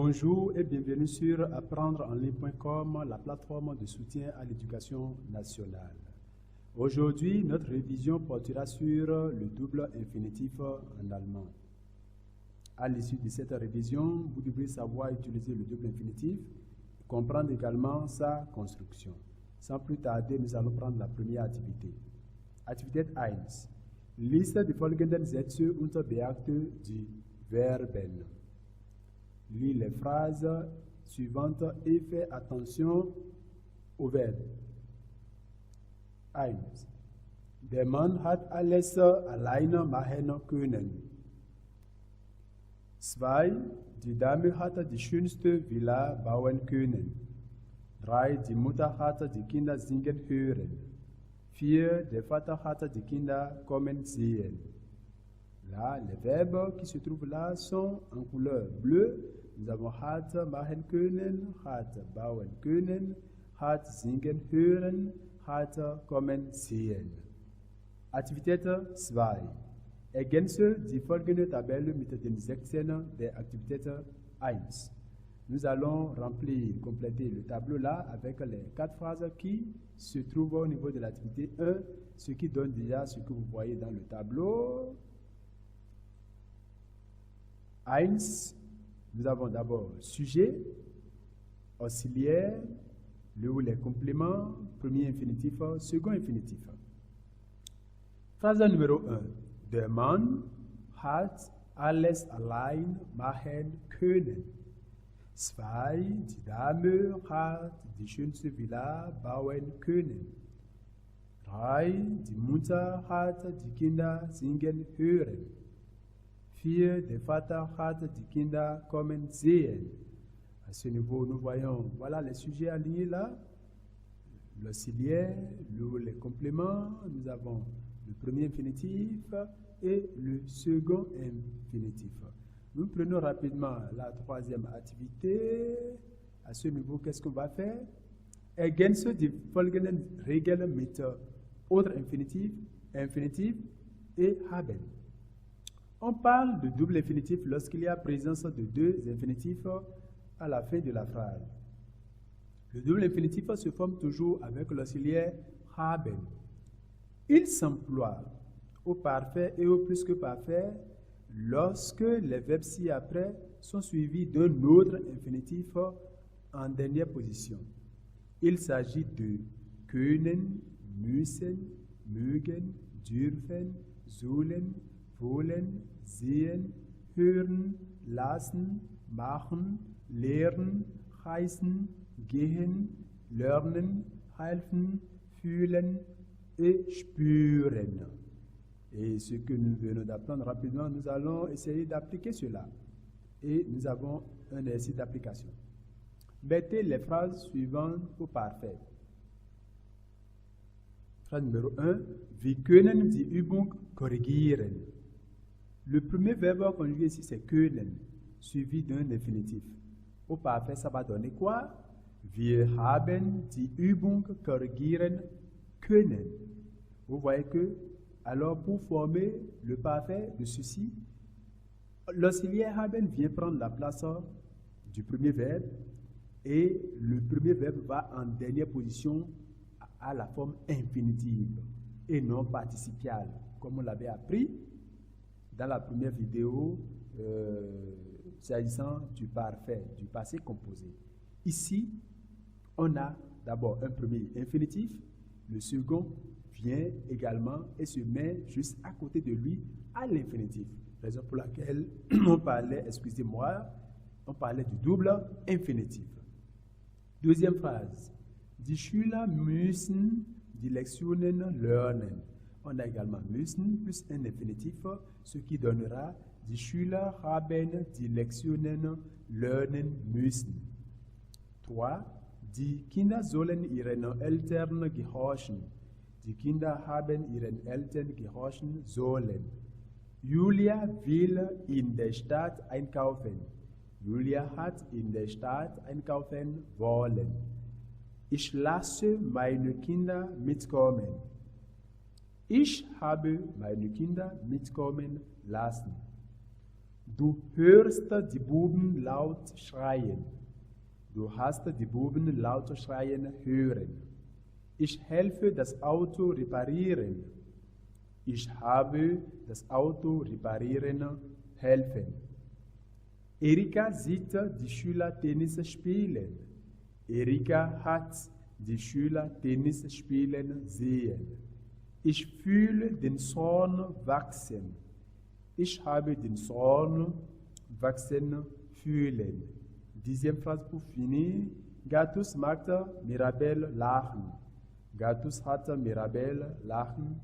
Bonjour et bienvenue sur apprendreenligne.com, la plateforme de soutien à l'éducation nationale. Aujourd'hui, notre révision portera sur le double infinitif en allemand. À l'issue de cette révision, vous devrez savoir utiliser le double infinitif et comprendre également sa construction. Sans plus tarder, nous allons prendre la première activité. Aktivität 1. Liste die folgenden Sätze unter Beachtung die Verben. Lis les phrases suivantes et fais attention aux verbes. 1. Der Mann hat alles alleine machen können. 2. Die Dame hat die schönste Villa bauen können. 3. Die Mutter hat die Kinder singen hören. 4. Der Vater hat die Kinder kommen sehen. Là, les verbes qui se trouvent là sont en couleur bleue. Nous avons hat machen können, hat bauen können, hat singen hören, hat kommen sehen. Aktivität 2. Ergänze die folgende Tabelle mit den Sätzen der Aktivität 1. Nous allons remplir, compléter le tableau là avec les 4 phrases qui se trouvent au niveau de l'activité 1, ce qui donne déjà ce que vous voyez dans le tableau. 1, nous avons d'abord sujet, auxiliaire, le ou les compléments, premier infinitif, second infinitif. Phrase numéro 1. Der Mann hat alles allein machen können. 2. Die Dame hat die schönste Villa bauen können. 3. Die Mutter hat die Kinder singen hören. 4. Der Vater hat die Kinder kommen sehen. À ce niveau, nous voyons, voilà les sujets alignés là. L'auxiliaire, les compléments, nous avons le premier infinitif et le second infinitif. Nous prenons rapidement la troisième activité. À ce niveau, qu'est-ce qu'on va faire? Ergänze die folgenden Regeln mit autre infinitif, infinitif et haben. On parle de double infinitif lorsqu'il y a présence de deux infinitifs à la fin de la phrase. Le double infinitif se forme toujours avec l'auxiliaire haben. Il s'emploie au parfait et au plus que parfait lorsque les verbes ci-après sont suivis d'un autre infinitif en dernière position. Il s'agit de können, müssen, mögen, dürfen, sollen, wollen, sehen, hören, lassen, machen, lehren, heißen, gehen, lernen, helfen, fühlen et spüren. Et ce que nous venons d'apprendre rapidement, nous allons essayer d'appliquer cela. Et nous avons un exercice d'application. Mettez les phrases suivantes au parfait. Phrase numéro 1. Wir können die Übung korrigieren. Le premier verbe conjugué ici, c'est können, suivi d'un infinitif. Au parfait, ça va donner quoi? Wir haben die Übung korrigieren können. Vous voyez que, alors pour former le parfait de ceci, l'auxiliaire haben vient prendre la place du premier verbe et le premier verbe va en dernière position à la forme infinitive et non participiale, comme on l'avait appris dans la première vidéo s'agissant du parfait, du passé composé. Ici, on a d'abord un premier infinitif, le second vient également et se met juste à côté de lui à l'infinitif. Raison pour laquelle on parlait, excusez-moi, on parlait du double infinitif. Deuxième phrase. Die Schüler müssen die Lektionen lernen. On a également müssen plus un infinitif, ce qui donnera die Schüler haben die Lektionen lernen müssen. 3. Die Kinder sollen ihren Eltern gehorchen. Die Kinder haben ihren Eltern gehorchen sollen. Julia will in der Stadt einkaufen. Julia hat in der Stadt einkaufen wollen. Ich lasse meine Kinder mitkommen. Ich habe meine Kinder mitkommen lassen. Du hörst die Buben laut schreien. Du hast die Buben laut schreien hören. Ich helfe das Auto reparieren. Ich habe das Auto reparieren helfen. Erika sieht die Schüler Tennis spielen. Erika hat die Schüler Tennis spielen sehen. Ich fühle den Sohn wachsen. Ich habe den Sohn wachsen fühlen. Dixième phrase pour finir. Gatus macht Mirabel lachen. Gatus hat Mirabel lachen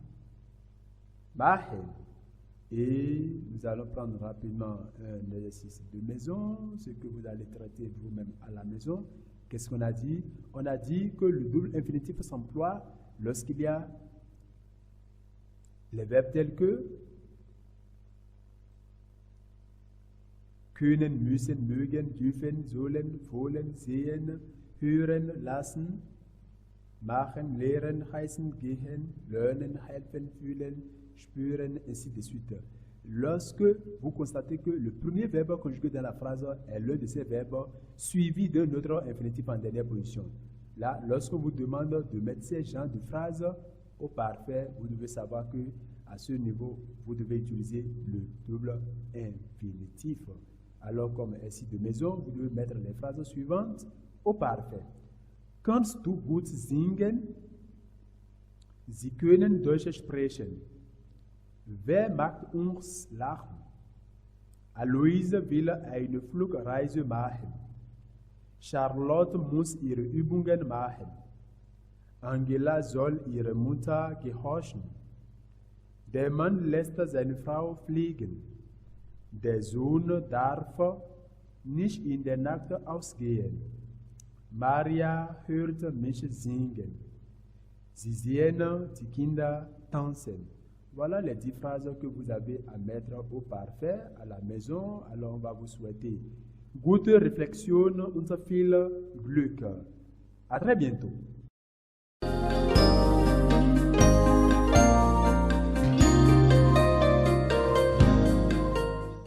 machen. Et nous allons prendre rapidement un exercice de maison, ce que vous allez traiter vous-même à la maison. Qu'est-ce qu'on a dit? On a dit que le double infinitif s'emploie lorsqu'il y a les verbes tels que können, müssen, mögen, dürfen, sollen, wollen, sehen, hören, lassen, machen, lehren, heißen, gehen, lernen, helfen, fühlen, spüren, ainsi de suite. Lorsque vous constatez que le premier verbe conjugué dans la phrase est l'un de ces verbes suivi d'un autre infinitif en dernière position. Là, lorsque vous demande de mettre ces genres de phrases au parfait, vous devez savoir que à ce niveau, vous devez utiliser le double infinitif. Alors, comme ainsi de maison, vous devez mettre les phrases suivantes au parfait. Kannst du gut singen? Sie können Deutsch sprechen. Wer mag uns lachen? Aloise will eine Flugreise machen. Charlotte muss ihre Übungen machen. Angela soll ihrer Mutter gehorchen. Der Mann lässt seine Frau fliegen. Der Sohn darf nicht in der Nacht ausgehen. Maria hört mich singen. Sie sehen die Kinder tanzen. Voilà les 10 phrases que vous avez à mettre au parfait à la maison. Alors on va vous souhaiter gute Reflexion und viel Glück. À très bientôt.